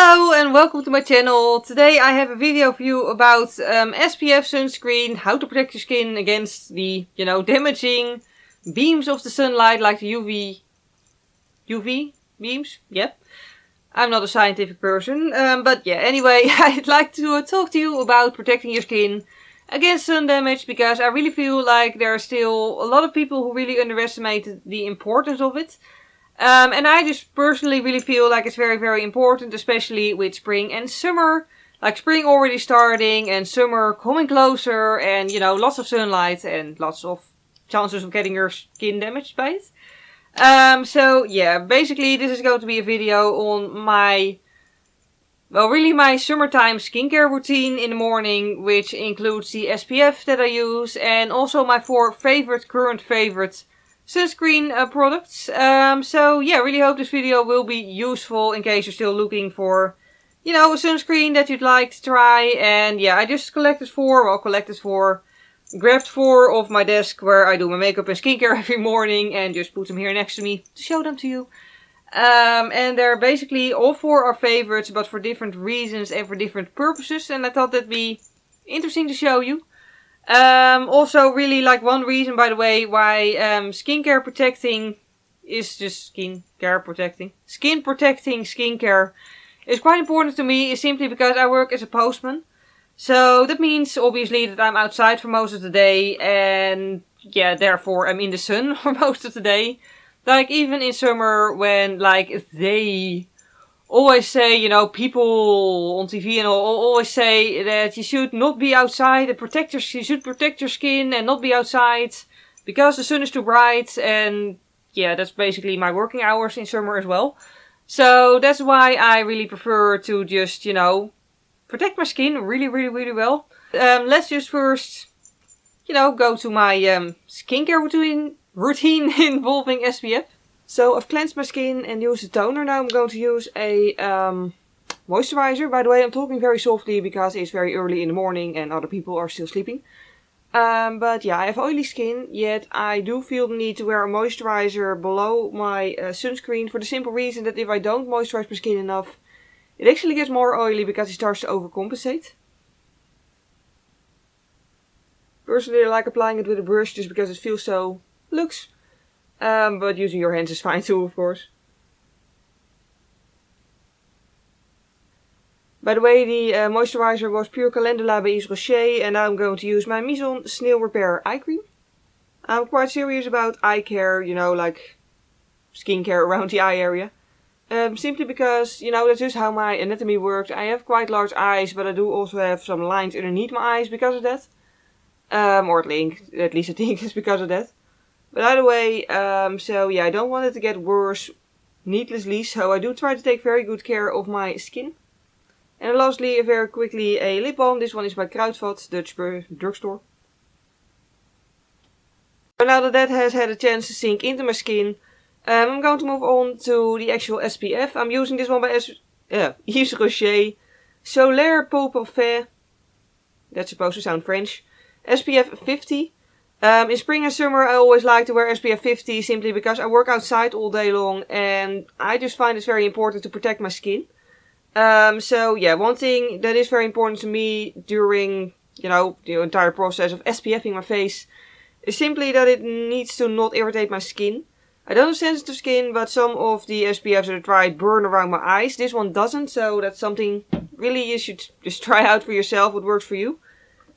Hello and welcome to my channel. Today I have a video for you about SPF sunscreen, how to protect your skin against the, damaging beams of the sunlight like the UV beams. Yep. I'm not a scientific person, but yeah, anyway, I'd like to talk to you about protecting your skin against sun damage because I really feel like there are still a lot of people who really underestimate the importance of it. And I just personally really feel like it's very, very important, especially with spring and summer. Like spring already starting and summer coming closer and, lots of sunlight and lots of chances of getting your skin damaged by it. So yeah, basically this is going to be a video on my summertime skincare routine in the morning, which includes the SPF that I use and also my current favorite sunscreen products. So yeah, really hope this video will be useful in case you're still looking for, a sunscreen that you'd like to try. And yeah, I just grabbed 4 off my desk where I do my makeup and skincare every morning and just put them here next to me to show them to you. And they're basically all 4 are favorites, but for different reasons and for different purposes. And I thought that'd be interesting to show you. Also really like one reason, by the way, why skin protecting skincare is quite important to me is simply because I work as a postman. So that means obviously that I'm outside for most of the day and yeah, therefore I'm in the sun for most of the day. Like even in summer when like they always say, people on TV and all always say that you should not be outside and you should protect your skin and not be outside because the sun is too bright. And yeah, that's basically my working hours in summer as well. So that's why I really prefer to just, protect my skin really, really, really well. Let's just first, go to my skincare routine involving SPF. So I've cleansed my skin and used a toner. Now I'm going to use a moisturizer. By the way, I'm talking very softly because it's very early in the morning and other people are still sleeping. But yeah, I have oily skin, yet I do feel the need to wear a moisturizer below my sunscreen for the simple reason that if I don't moisturize my skin enough, it actually gets more oily because it starts to overcompensate. Personally, I like applying it with a brush just because it feels so luxe. But using your hands is fine too, of course. By the way, the moisturizer was Pure Calendula by Yves Rocher, and now I'm going to use my Maison Snail Repair Eye Cream. I'm quite serious about eye care, like skincare around the eye area. Simply because, that's just how my anatomy works. I have quite large eyes, but I do also have some lines underneath my eyes because of that. Or at least I think it's because of that. But either way, so yeah, I don't want it to get worse needlessly, so I do try to take very good care of my skin. And lastly, very quickly, a lip balm. This one is by Kruidvat, Dutch drugstore. So now that has had a chance to sink into my skin, I'm going to move on to the actual SPF. I'm using this one by Yves Rocher, Solaire Peau Parfaite. That's supposed to sound French. SPF 50. In spring and summer I always like to wear SPF 50 simply because I work outside all day long and I just find it's very important to protect my skin. So yeah, one thing that is very important to me during, the entire process of SPFing my face is simply that it needs to not irritate my skin. I don't have sensitive skin, but some of the SPFs that I tried burn around my eyes. This one doesn't, so that's something really you should just try out for yourself what works for you.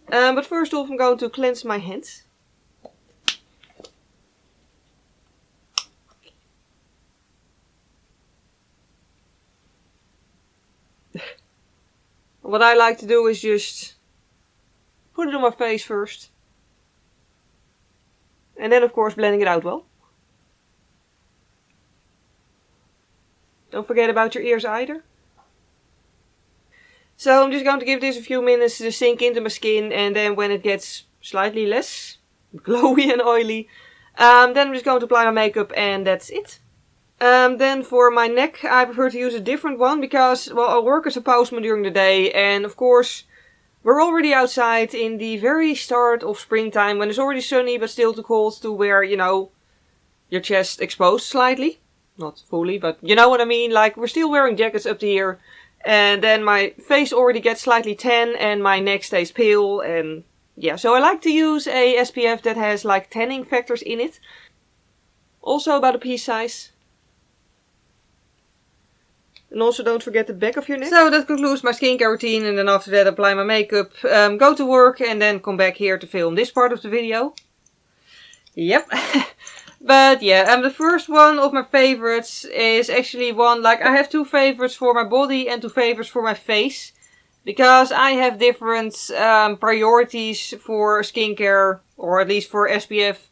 But first off I'm going to cleanse my hands. What I like to do is just put it on my face first. And then of course blending it out well. Don't forget about your ears either. So I'm just going to give this a few minutes to sink into my skin, and then when it gets slightly less glowy and oily, then I'm just going to apply my makeup and that's it. Then for my neck I prefer to use a different one because, well, I work as a postman during the day and of course we're already outside in the very start of springtime when it's already sunny but still too cold to wear, your chest exposed slightly. Not fully, but you know what I mean, like we're still wearing jackets up to here And then my face already gets slightly tan and my neck stays pale. And yeah, so I like to use a SPF that has like tanning factors in it. Also about a pea size. And also don't forget the back of your neck. So that concludes my skincare routine, and then after that apply my makeup, go to work and then come back here to film this part of the video. Yep. But yeah, the first one of my favorites is actually one, like I have two favorites for my body and two favorites for my face. Because I have different priorities for skincare, or at least for SPF,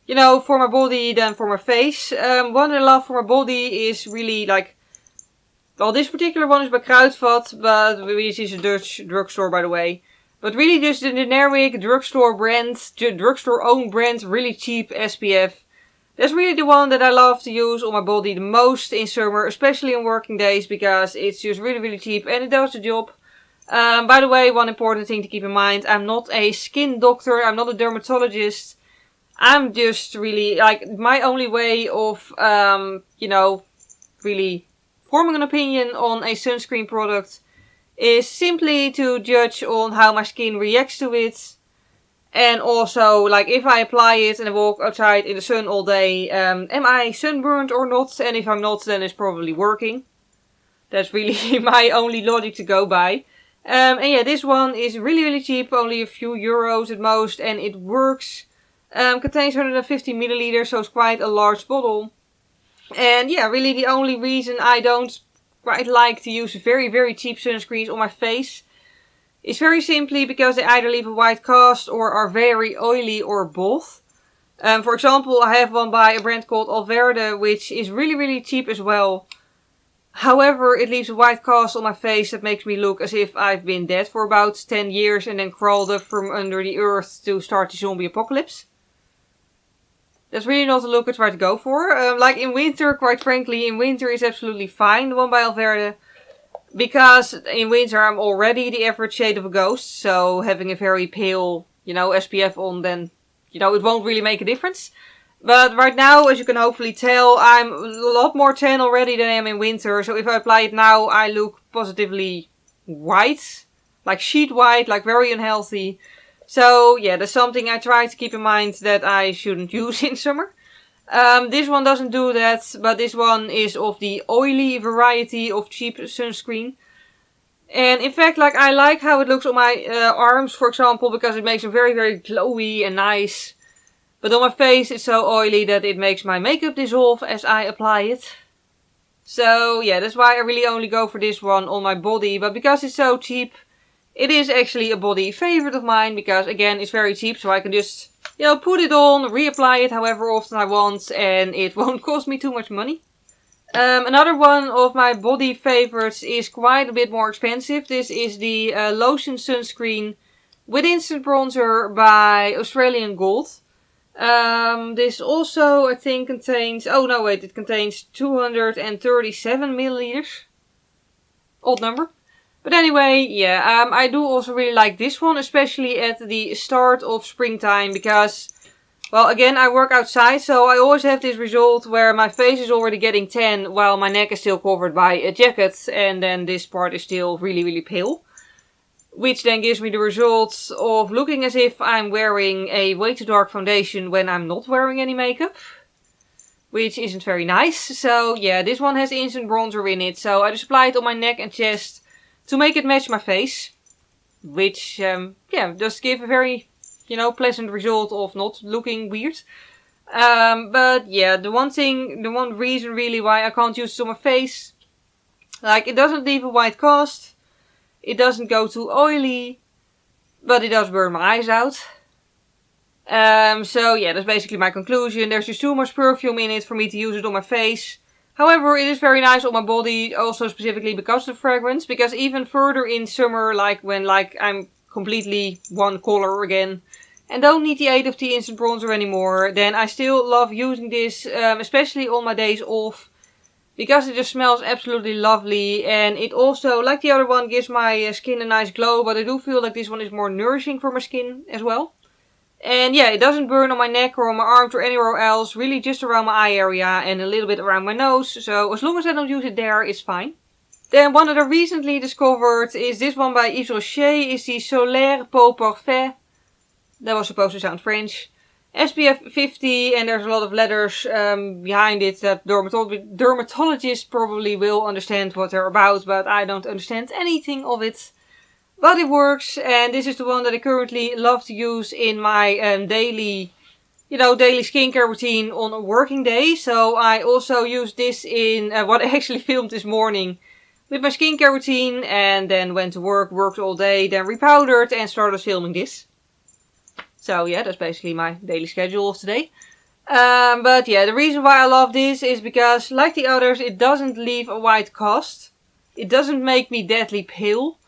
you know, for my body than for my face. One I love for my body is really like, well, this particular one is by Kruidvat, but which is a Dutch drugstore, by the way. But really just the generic drugstore brand, drugstore own brand, really cheap SPF. That's really the one that I love to use on my body the most in summer, especially on working days, because it's just really cheap and it does the job. By the way, one important thing to keep in mind, I'm not a skin doctor, I'm not a dermatologist. I'm just really, like, my only way of, you know, really forming an opinion on a sunscreen product is simply to judge on how my skin reacts to it. And also, like, if I apply it and I walk outside in the sun all day, am I sunburned or not? And if I'm not, then it's probably working. That's really my only logic to go by. And yeah, this one is really cheap, only a few euros at most, and it works. Contains 150 milliliters, so it's quite a large bottle. And yeah, really the only reason I don't quite like to use very cheap sunscreens on my face is very simply because they either leave a white cast or are very oily or both. For example, I have one by a brand called Röde, which is really cheap as well. However, it leaves a white cast on my face that makes me look as if I've been dead for about 10 years and then crawled up from under the earth to start the zombie apocalypse. That's really not the look I try to go for. Like in winter, quite frankly, in winter is absolutely fine, the one by Verde. Because in winter I'm already the average shade of a ghost. So having a very pale, you know, SPF on, then, you know, it won't really make a difference. But right now, as you can hopefully tell, I'm a lot more tan already than I am in winter. So if I apply it now, I look positively white. Like sheet white, like very unhealthy. So yeah, that's something I try to keep in mind that I shouldn't use in summer. This one doesn't do that, but this one is of the oily variety of cheap sunscreen. And in fact, like I like how it looks on my arms, for example, because it makes them very glowy and nice. But on my face it's so oily that it makes my makeup dissolve as I apply it. So yeah, that's why I really only go for this one on my body. But because it's so cheap, it is actually a body favorite of mine, because again, it's very cheap, so I can just, you know, put it on, reapply it however often I want, and it won't cost me too much money. Another one of my body favorites is quite a bit more expensive. This is the Lotion Sunscreen with Instant Bronzer by Australian Gold. This also, I think, contains, oh no wait, it contains 237 milliliters. Odd number. But anyway, yeah, I do also really like this one, especially at the start of springtime, because, well, again, I work outside, so I always have this result where my face is already getting tan, while my neck is still covered by a jacket, and then this part is still really pale. Which then gives me the result of looking as if I'm wearing a way too dark foundation when I'm not wearing any makeup. Which isn't very nice. So yeah, this one has instant bronzer in it, so I just apply it on my neck and chest to make it match my face. Which, yeah, does give a very, you know, pleasant result of not looking weird. But yeah, the one reason really why I can't use it on my face, like, it doesn't leave a white cast, it doesn't go too oily, but it does burn my eyes out. So yeah, that's basically my conclusion. There's just too much perfume in it for me to use it on my face. However, it is very nice on my body, also specifically because of the fragrance. Because even further in summer, like when I'm completely one color again and don't need the aid of the instant bronzer anymore, then I still love using this, especially on my days off. Because it just smells absolutely lovely, and it also, like the other one, gives my skin a nice glow. But I do feel like this one is more nourishing for my skin as well. And yeah, it doesn't burn on my neck or on my arms or anywhere else. Really just around my eye area and a little bit around my nose. So as long as I don't use it there, it's fine. Then one that I recently discovered is this one by Yves Rocher, is the Solaire Peau Parfaite. That was supposed to sound French. SPF50, and there's a lot of letters behind it that dermatologists probably will understand what they're about, but I don't understand anything of it. But it works, and this is the one that I currently love to use in my daily skincare routine on a working day. So I also use this in what I actually filmed this morning with my skincare routine, and then went to work, worked all day, then repowdered and started filming this. So yeah, that's basically my daily schedule of today. But yeah, the reason why I love this is because, like the others, it doesn't leave a white cast. It doesn't make me deadly pale,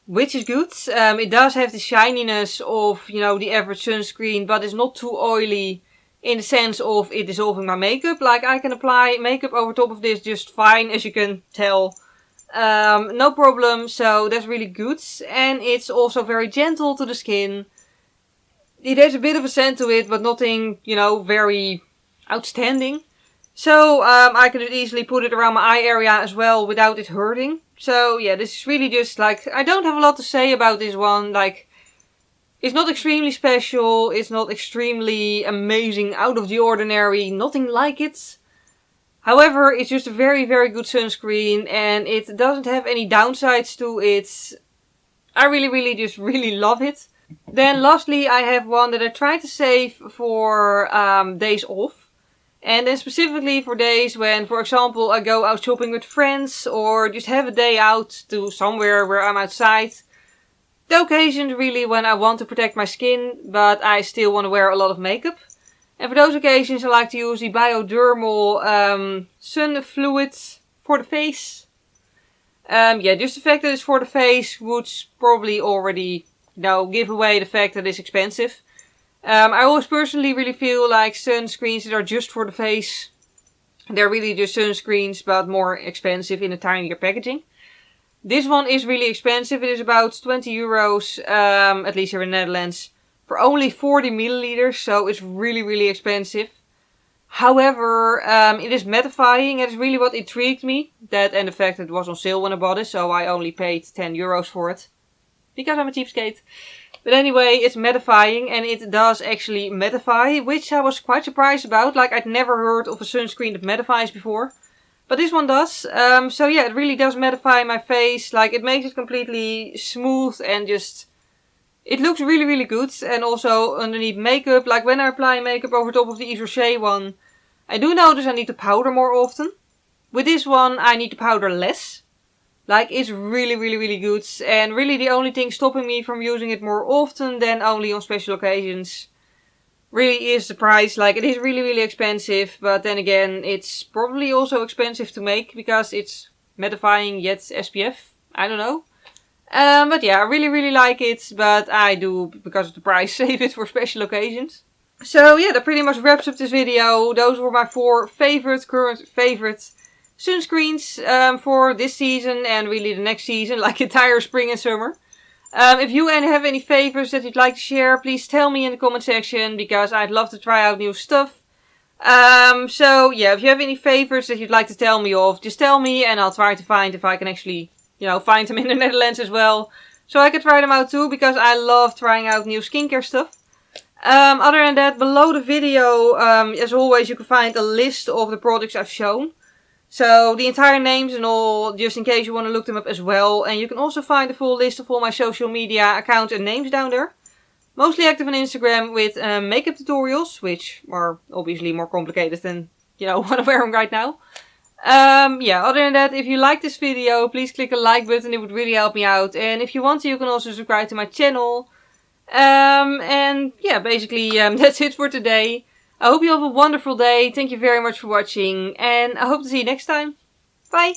which is good. It does have the shininess of, the average sunscreen, but it's not too oily in the sense of it dissolving my makeup. Like, I can apply makeup over top of this just fine, as you can tell. No problem, so that's really good. And it's also very gentle to the skin. It has a bit of a scent to it, but nothing, very outstanding. So, I could easily put it around my eye area as well without it hurting. So, yeah, this is really just, I don't have a lot to say about this one. It's not extremely special, it's not extremely amazing, out of the ordinary, nothing like it. However, it's just a very, very good sunscreen, and it doesn't have any downsides to it. I really, just really love it. Then lastly, I have one that I try to save for days off. And then specifically for days when, for example, I go out shopping with friends or just have a day out to somewhere where I'm outside. The occasions really when I want to protect my skin, but I still want to wear a lot of makeup. And for those occasions I like to use the Biodermal Sun fluid for the face. Yeah, just the fact that it's for the face would probably already give away the fact that it's expensive. I always personally really feel like sunscreens that are just for the face, they're really just sunscreens but more expensive in a tinier packaging. This one is really expensive. It is about 20 euros, at least here in the Netherlands, for only 40 milliliters, so it's really expensive. However, it is mattifying. That is really what intrigued me. That and the fact that it was on sale when I bought it, so I only paid 10 euros for it. Because I'm a cheapskate. But anyway, it's mattifying, and it does actually mattify, which I was quite surprised about. I'd never heard of a sunscreen that mattifies before. But this one does. So yeah, it really does mattify my face. It makes it completely smooth and just... It looks really good. And also underneath makeup, when I apply makeup over top of the Yves Rocher one, I do notice I need to powder more often. With this one, I need to powder less. It's really good, and really the only thing stopping me from using it more often than only on special occasions really is the price. It is really expensive, but then again, it's probably also expensive to make because it's mattifying yet SPF. I don't know. But yeah, I really like it, but I do, because of the price, save it for special occasions. So yeah, that pretty much wraps up this video. Those were my 4 current favorite sunscreens for this season and really the next season, entire spring and summer. If you have any favorites that you'd like to share, please tell me in the comment section, because I'd love to try out new stuff. So yeah, if you have any favorites that you'd like to tell me of, just tell me and I'll try to find if I can actually, find them in the Netherlands as well. So I can try them out too, because I love trying out new skincare stuff. Other than that, below the video, as always, you can find a list of the products I've shown. So the entire names and all, just in case you want to look them up as well. And you can also find the full list of all my social media accounts and names down there. Mostly active on Instagram with makeup tutorials, which are obviously more complicated than, what I'm wearing right now. Yeah, other than that, if you like this video, please click the like button, it would really help me out. And if you want to, you can also subscribe to my channel. And yeah, basically that's it for today. I hope you have a wonderful day. Thank you very much for watching, and I hope to see you next time. Bye!